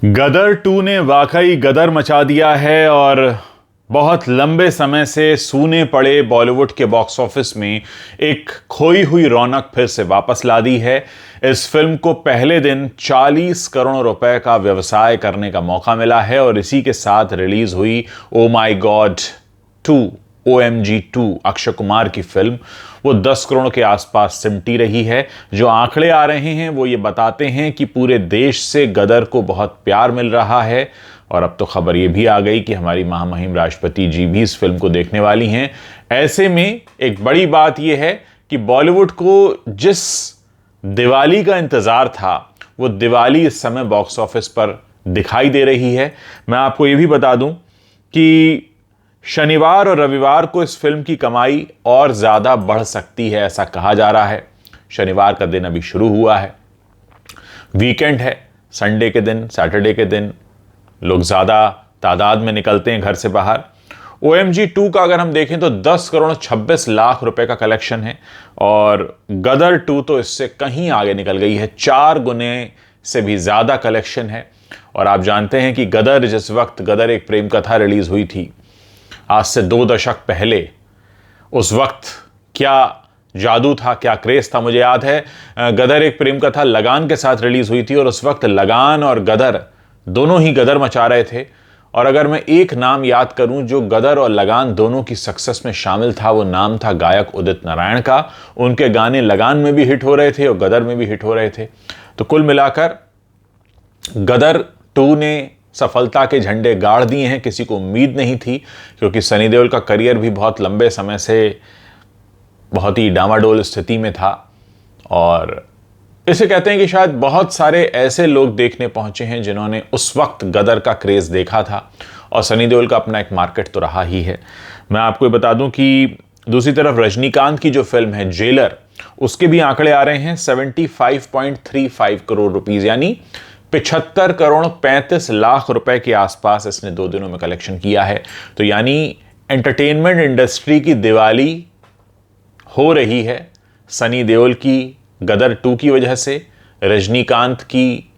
गदर 2 ने वाकई गदर मचा दिया है और बहुत लंबे समय से सूने पड़े बॉलीवुड के बॉक्स ऑफिस में एक खोई हुई रौनक फिर से वापस ला दी है। इस फिल्म को पहले दिन 40 करोड़ रुपए का व्यवसाय करने का मौका मिला है और इसी के साथ रिलीज हुई ओ माई गॉड 2 OMG 2 अक्षय कुमार की फिल्म, वो 10 करोड़ के आसपास सिमटी रही है। जो आंकड़े आ रहे हैं वो ये बताते हैं कि पूरे देश से गदर को बहुत प्यार मिल रहा है और अब तो खबर ये भी आ गई कि हमारी महामहिम राष्ट्रपति जी भी इस फिल्म को देखने वाली हैं। ऐसे में एक बड़ी बात यह है कि बॉलीवुड को जिस दिवाली का इंतजार था वो दिवाली इस समय बॉक्स ऑफिस पर दिखाई दे रही है। मैं आपको ये भी बता दूं कि शनिवार और रविवार को इस फिल्म की कमाई और ज्यादा बढ़ सकती है, ऐसा कहा जा रहा है। शनिवार का दिन अभी शुरू हुआ है, वीकेंड है, संडे के दिन, सैटरडे के दिन लोग ज्यादा तादाद में निकलते हैं घर से बाहर। OMG 2 का अगर हम देखें तो 10 करोड़ 26 लाख रुपए का कलेक्शन है और गदर 2 तो इससे कहीं आगे निकल गई है, 4 गुने से भी ज्यादा कलेक्शन है। और आप जानते हैं कि गदर, जिस वक्त गदर एक प्रेम कथा रिलीज हुई थी आज से 2 दशक पहले, उस वक्त क्या जादू था, क्या क्रेज था। मुझे याद है गदर एक प्रेम कथा लगान के साथ रिलीज हुई थी और उस वक्त लगान और गदर दोनों ही गदर मचा रहे थे। और अगर मैं एक नाम याद करूं जो गदर और लगान दोनों की सक्सेस में शामिल था, वो नाम था गायक उदित नारायण का। उनके गाने लगान में भी हिट हो रहे थे और गदर में भी हिट हो रहे थे। तो कुल मिलाकर गदर 2 ने सफलता के झंडे गाड़ दिए हैं। किसी को उम्मीद नहीं थी क्योंकि सनी देओल का करियर भी बहुत लंबे समय से बहुत ही डामाडोल स्थिति में था और इसे कहते हैं कि शायद बहुत सारे ऐसे लोग देखने पहुंचे हैं जिन्होंने उस वक्त गदर का क्रेज देखा था और सनी देओल का अपना एक मार्केट तो रहा ही है। मैं आपको बता दूं कि दूसरी तरफ रजनीकांत की जो फिल्म है जेलर, उसके भी आंकड़े आ रहे हैं 75.35 करोड़ रुपीज, यानी 75 करोड़ 35 लाख रुपए के आसपास इसने 2 दिनों में कलेक्शन किया है। तो यानी एंटरटेनमेंट इंडस्ट्री की दिवाली हो रही है सनी देओल की गदर 2 की वजह से, रजनीकांत की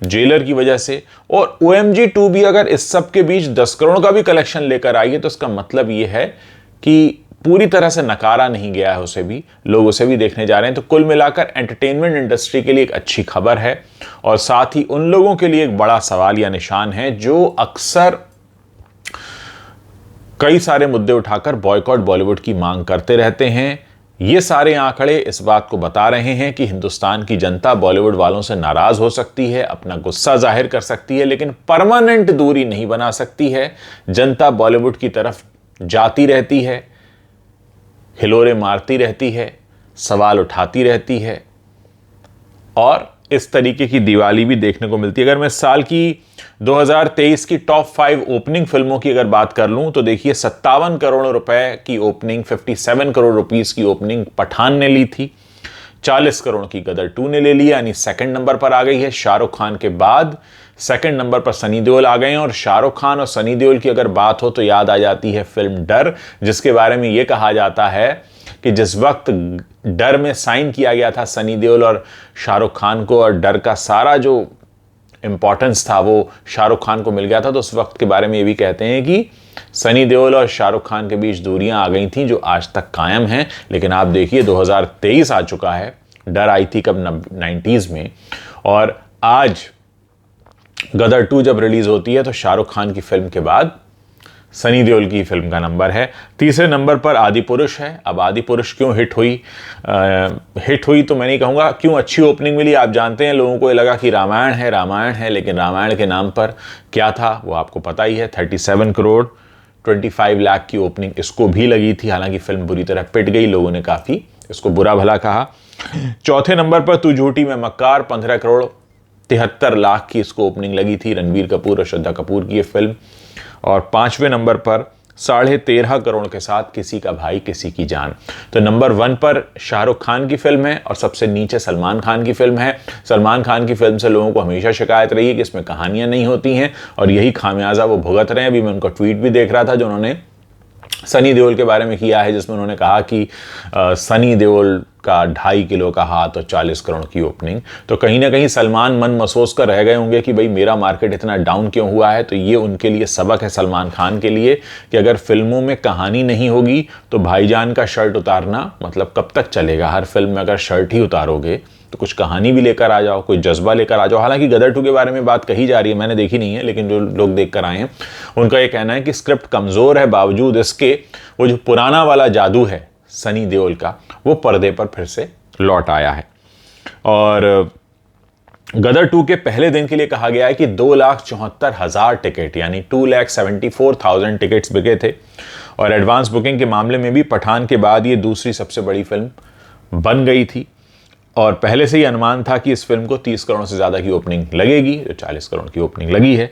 जेलर की वजह से, और OMG 2 भी अगर इस सब के बीच 10 करोड़ का भी कलेक्शन लेकर आई है तो इसका मतलब यह है कि पूरी तरह से नकारा नहीं गया है उसे भी, लोग उसे भी देखने जा रहे हैं। तो कुल मिलाकर एंटरटेनमेंट इंडस्ट्री के लिए एक अच्छी खबर है और साथ ही उन लोगों के लिए एक बड़ा सवाल या निशान है जो अक्सर कई सारे मुद्दे उठाकर बॉयकॉट बॉलीवुड की मांग करते रहते हैं। ये सारे आंकड़े इस बात को बता रहे हैं कि हिंदुस्तान की जनता बॉलीवुड वालों से नाराज हो सकती है, अपना गुस्सा जाहिर कर सकती है, लेकिन परमानेंट दूरी नहीं बना सकती है। जनता बॉलीवुड की तरफ जाती रहती है, हिलोरे मारती रहती है, सवाल उठाती रहती है और इस तरीके की दिवाली भी देखने को मिलती है। अगर मैं साल की 2023 की टॉप 5 ओपनिंग फिल्मों की अगर बात कर लूं तो देखिए 57 करोड़ रुपए की ओपनिंग, 57 करोड़ रुपीस की ओपनिंग पठान ने ली थी, 40 करोड़ की गदर 2 ने ले लिया, यानी सेकंड नंबर पर आ गई है। शाहरुख खान के बाद सेकंड नंबर पर सनी देओल आ गए हैं और शाहरुख खान और सनी देओल की अगर बात हो तो याद आ जाती है फिल्म डर, जिसके बारे में यह कहा जाता है कि जिस वक्त डर में साइन किया गया था सनी देओल और शाहरुख खान को और डर का सारा जो इंपॉर्टेंस था वो शाहरुख खान को मिल गया था, तो उस वक्त के बारे में ये भी कहते हैं कि सनी देओल और शाहरुख खान के बीच दूरियां आ गई थीं जो आज तक कायम हैं। लेकिन आप देखिए 2023 आ चुका है, डर आई थी कब 90s में, और आज गदर 2 जब रिलीज होती है तो शाहरुख खान की फिल्म के बाद सनी देओल की फिल्म का नंबर है। तीसरे नंबर पर आदि पुरुष है। अब आदि पुरुष क्यों हिट हुई? हिट हुई तो मैं नहीं कहूँगा, क्यों अच्छी ओपनिंग मिली आप जानते हैं। लोगों को ये लगा कि रामायण है, लेकिन रामायण के नाम पर क्या था वो आपको पता ही है। 37 करोड़ 25 लाख की ओपनिंग इसको भी लगी थी, हालांकि फिल्म बुरी तरह पिट गई, लोगों ने काफ़ी इसको बुरा भला कहा। चौथे नंबर पर तू झूठी मैं मक्कार, 15 करोड़ 73 लाख की इसको ओपनिंग लगी थी, रणबीर कपूर और श्रद्धा कपूर की ये फिल्म। और 5वें नंबर पर 13.5 करोड़ के साथ किसी का भाई किसी की जान। तो नंबर 1 पर शाहरुख खान की फिल्म है और सबसे नीचे सलमान खान की फिल्म है। सलमान खान की फिल्म से लोगों को हमेशा शिकायत रही है कि इसमें कहानियां नहीं होती हैं और यही खामियाजा वो भुगत रहे हैं। अभी मैं उनका ट्वीट भी देख रहा था जो उन्होंने सनी देओल के बारे में किया है, जिसमें उन्होंने कहा कि सनी देओल का 2.5 किलो का हाथ और 40 करोड़ की ओपनिंग। तो कहीं ना कहीं सलमान मन महसूस कर रह गए होंगे कि भाई मेरा मार्केट इतना डाउन क्यों हुआ है। तो ये उनके लिए सबक है सलमान खान के लिए कि अगर फिल्मों में कहानी नहीं होगी तो भाईजान का शर्ट उतारना मतलब कब तक चलेगा। हर फिल्म में अगर शर्ट ही उतारोगे तो कुछ कहानी भी लेकर आ जाओ, कोई जज्बा लेकर आ जाओ। हालांकि गदर 2 के बारे में बात कही जा रही है, मैंने देखी नहीं है, लेकिन जो लोग देख कर आए हैं उनका ये कहना है कि स्क्रिप्ट कमजोर है, बावजूद इसके वो जो पुराना वाला जादू है सनी देओल का वो पर्दे पर फिर से लौट आया है। और गदर 2 के पहले दिन के लिए कहा गया है कि 2,74,000 टिकट यानी 2,74,000 टिकट्स बिके थे। और एडवांस बुकिंग के मामले में भी पठान के बाद ये दूसरी सबसे बड़ी फिल्म बन गई थी। और पहले से ही अनुमान था कि इस फिल्म को 30 करोड़ से ज़्यादा की ओपनिंग लगेगी, जो 40 करोड़ की ओपनिंग लगी है।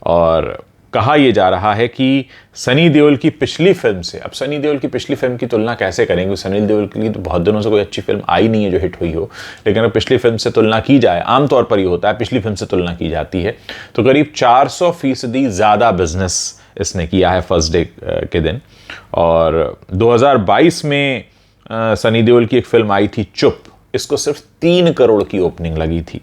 और कहा यह जा रहा है कि सनी देओल की पिछली फिल्म से, अब सनी देओल की पिछली फिल्म की तुलना कैसे करेंगे, सनी देओल की तो बहुत दिनों से कोई अच्छी फिल्म आई नहीं है जो हिट हुई हो, लेकिन अगर पिछली फिल्म से तुलना की जाए, आमतौर पर ये होता है पिछली फिल्म से तुलना की जाती है, तो करीब 400% ज़्यादा बिजनेस इसने किया है फर्स्ट डे के दिन। और 2022 में सनी देओल की एक फिल्म आई थी चुप, इसको सिर्फ 3 करोड़ की ओपनिंग लगी थी।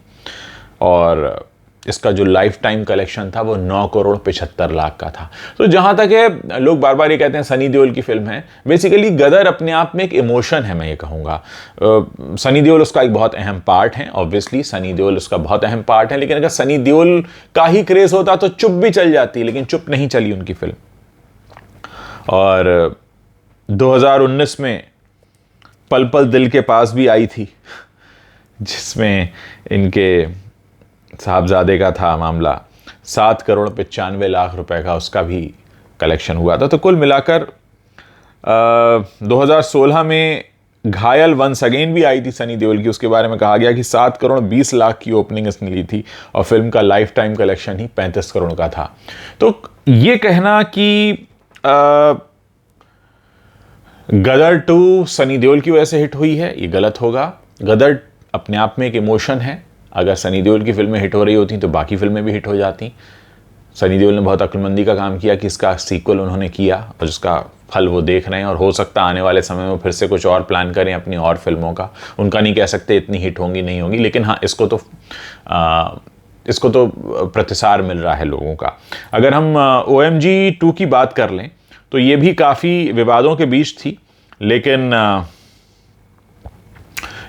और इसका जो लाइफ टाइम कलेक्शन था वो 9 करोड़ 75 लाख का था। तो जहां तक है, लोग बार बार ये कहते हैं सनी देओल की फिल्म है, बेसिकली गदर अपने आप में एक इमोशन है, मैं ये कहूँगा। सनी देओल उसका एक बहुत अहम पार्ट है, ऑब्वियसली सनी देओल उसका बहुत अहम पार्ट है, लेकिन अगर सनी देओल का ही क्रेज होता तो चुप भी चल जाती, लेकिन चुप नहीं चली उनकी फिल्म। और 2019 में पल पल दिल के पास भी आई थी, जिसमें इनके साहबजादे का था मामला, 7 करोड़ 95 लाख रुपए का उसका भी कलेक्शन हुआ था। तो कुल मिलाकर 2016 में घायल वंस अगेन भी आई थी सनी देओल की, उसके बारे में कहा गया कि 7 करोड़ 20 लाख की ओपनिंग इसने ली थी और फिल्म का लाइफ टाइम कलेक्शन ही 35 करोड़ का था। तो ये कहना कि गदर 2 सनी देओल की वजह से हिट हुई है, ये गलत होगा। गदर अपने आप में एक इमोशन है, अगर सनी देओल की फिल्में हिट हो रही होती तो बाकी फिल्में भी हिट हो जाती। सनी देओल ने बहुत अक्लमंदी का काम किया कि इसका सीक्वल उन्होंने किया और जिसका फल वो देख रहे हैं, और हो सकता है आने वाले समय में फिर से कुछ और प्लान करें अपनी और फिल्मों का। उनका नहीं कह सकते इतनी हिट होंगी नहीं होंगी, लेकिन हाँ इसको तो प्रतिसार मिल रहा है लोगों का। अगर हम OMG 2 की बात कर लें तो ये भी काफ़ी विवादों के बीच थी, लेकिन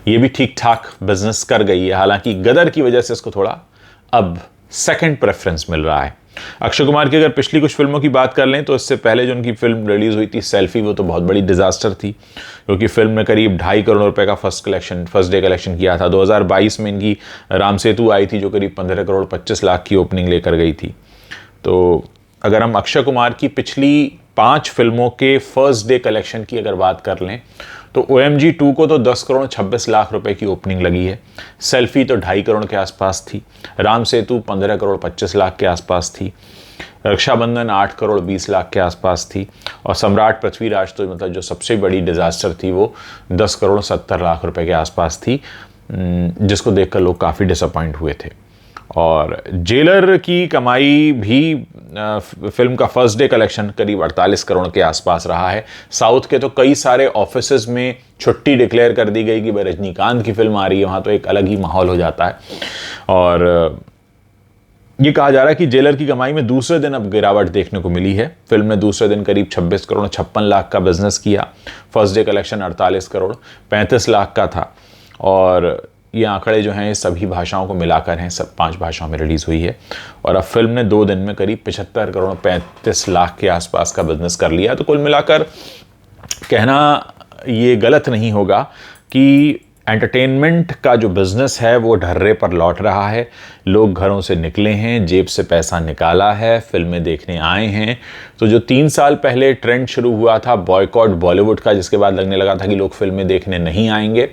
ये भी ठीक ठाक बिजनेस कर गई है। हालांकि गदर की वजह से इसको थोड़ा अब सेकंड प्रेफरेंस मिल रहा है। अक्षय कुमार की अगर पिछली कुछ फिल्मों की बात कर लें तो इससे पहले जो उनकी फिल्म रिलीज हुई थी सेल्फी, वो तो बहुत बड़ी डिजास्टर थी, क्योंकि फिल्म ने करीब 2.5 करोड़ रुपए का फर्स्ट डे कलेक्शन किया था। 2022 में इनकी राम सेतु आई थी जो करीब 15 करोड़ 25 लाख की ओपनिंग लेकर गई थी। तो अगर हम अक्षय कुमार की पिछली 5 फिल्मों के फर्स्ट डे कलेक्शन की अगर बात कर लें तो OMG 2 को तो 10 करोड़ 26 लाख रुपए की ओपनिंग लगी है। सेल्फी तो 2.5 करोड़ के आसपास थी। राम सेतु 15 करोड़ 25 लाख के आसपास थी। रक्षाबंधन 8 करोड़ 20 लाख के आसपास थी। और सम्राट पृथ्वीराज तो मतलब जो सबसे बड़ी डिजास्टर थी वो 10 करोड़ 70 लाख रुपए के आसपास थी, जिसको देखकर लोग काफ़ी डिसअपॉइंट हुए थे। और जेलर की कमाई भी फिल्म का फर्स्ट डे कलेक्शन करीब 48 करोड़ के आसपास रहा है। साउथ के तो कई सारे ऑफिसेज में छुट्टी डिक्लेयर कर दी गई कि भाई रजनीकांत की फिल्म आ रही है, वहाँ तो एक अलग ही माहौल हो जाता है। और ये कहा जा रहा है कि जेलर की कमाई में दूसरे दिन अब गिरावट देखने को मिली है। फिल्म ने दूसरे दिन करीब 26 करोड़ 56 लाख का बिजनेस किया। First day collection 48 crore 35 lakh का था। और ये आंकड़े जो हैं सभी भाषाओं को मिलाकर हैं, सब 5 भाषाओं में रिलीज़ हुई है। और अब फिल्म ने 2 दिन में करीब 75 करोड़ 35 लाख के आसपास का बिजनेस कर लिया। तो कुल मिलाकर कहना ये गलत नहीं होगा कि एंटरटेनमेंट का जो बिज़नेस है वो ढर्रे पर लौट रहा है। लोग घरों से निकले हैं, जेब से पैसा निकाला है, फिल्में देखने आए हैं। तो जो 3 साल पहले ट्रेंड शुरू हुआ था बॉयकॉट बॉलीवुड का, जिसके बाद लगने लगा था कि लोग फिल्में देखने नहीं आएंगे,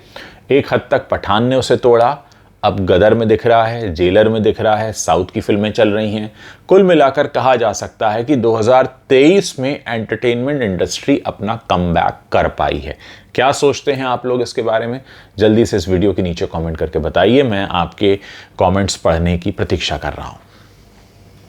एक हद तक पठान ने उसे तोड़ा। अब गदर में दिख रहा है, जेलर में दिख रहा है, साउथ की फिल्में चल रही हैं। कुल मिलाकर कहा जा सकता है कि 2023 में एंटरटेनमेंट इंडस्ट्री अपना कमबैक कर पाई है। क्या सोचते हैं आप लोग इसके बारे में? जल्दी से इस वीडियो के नीचे कमेंट करके बताइए। मैं आपके कमेंट्स पढ़ने की प्रतीक्षा कर रहा हूं।